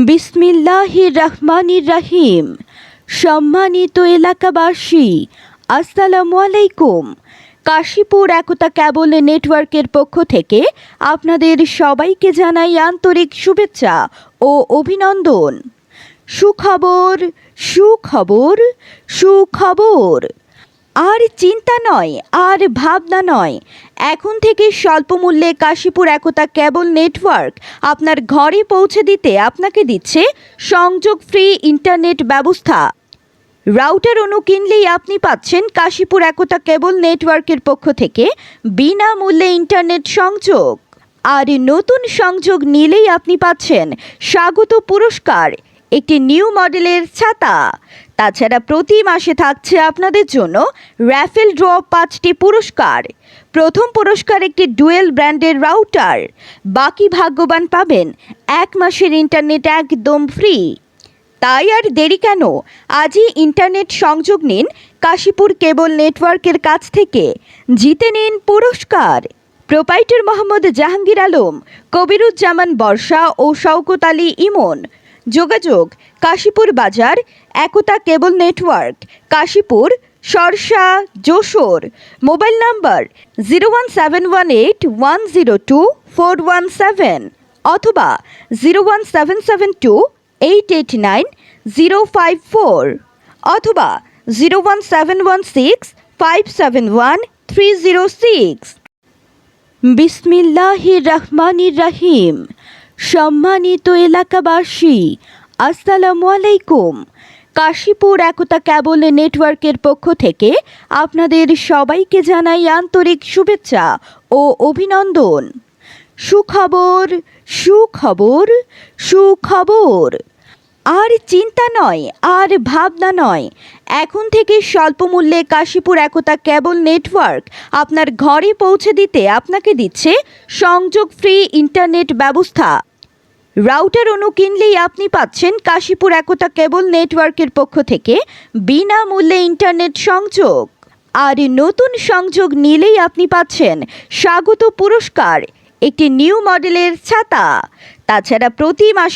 বিসমিল্লাহির রহমানির রহিম। সম্মানিত এলাকাবাসী, আসসালামু আলাইকুম। কাশীপুর একতা কেবল নেটওয়ার্কের পক্ষ থেকে আপনাদের সবাইকে জানাই আন্তরিক শুভেচ্ছা ও অভিনন্দন। সুখবর, সুখবর, সুখবর। আর চিন্তা নয়, আর ভাবনা নয়, এখন থেকে স্বল্প মূল্যে কাশীপুর একতা কেবল নেটওয়ার্ক আপনার ঘরে পৌঁছে দিতে আপনাকে দিচ্ছে সংযোগ ফ্রি ইন্টারনেট ব্যবস্থা। রাউটার অনু কিনলেই আপনি পাচ্ছেন কাশীপুর একতা কেবল নেটওয়ার্কের পক্ষ থেকে বিনামূল্যে ইন্টারনেট সংযোগ। আর নতুন সংযোগ নিলেই আপনি পাচ্ছেন স্বাগত পুরস্কার, একটি নিউ মডেলের ছাতা। তাছাড়া প্রতি মাসে থাকছে আপনাদের জন্য র্যাফেল ড্র 5টি পুরস্কার। প্রথম পুরস্কার একটি ডুয়েল ব্র্যান্ডের রাউটার, বাকি ভাগ্যবান পাবেন 1 মাসের ইন্টারনেট একদম ফ্রি। তাই আর দেরি কেন, আজই ইন্টারনেট সংযোগ নিন কাশীপুর কেবল নেটওয়ার্কের কাছ থেকে, জিতে নিন পুরস্কার। প্রোপাইটার মোহাম্মদ জাহাঙ্গীর আলম, কবিরুজ্জামান বর্ষা ও শওকত আলী ইমন। যোগাযোগ Kashipur Bazar, Ekta cable network, Kashipur, Sharsha, Jessore. Mobile number 01718102417 অথবা 01772889054 অথবা 01716571306। বিসমিল্লাহির রহমানির রহিম। সম্মানিত এলাকাবাসী, আসসালামু আলাইকুম। কাশীপুর একতা কেবল নেটওয়ার্কের পক্ষ থেকে আপনাদের সবাইকে জানাই আন্তরিক শুভেচ্ছা ও অভিনন্দন। সুখবর, সুখবর, সুখবর। আর চিন্তা নয়, আর ভাবনা নয়, এখন থেকে স্বল্প মূল্যে কাশীপুর একতা কেবল নেটওয়ার্ক আপনার ঘরে পৌঁছে দিতে আপনাকে দিচ্ছে সংযোগ ফ্রি ইন্টারনেট ব্যবস্থা। রাউটার অনু কিনলেই আপনি পাচ্ছেন কাশীপুর একতা কেবল নেটওয়ার্কের পক্ষ থেকে বিনামূল্যে ইন্টারনেট সংযোগ। আর নতুন সংযোগ নিলেই আপনি পাচ্ছেন স্বাগত পুরস্কার, একটি নিউ মডেলের ছাতা। তাছাড়া প্রতি মাসে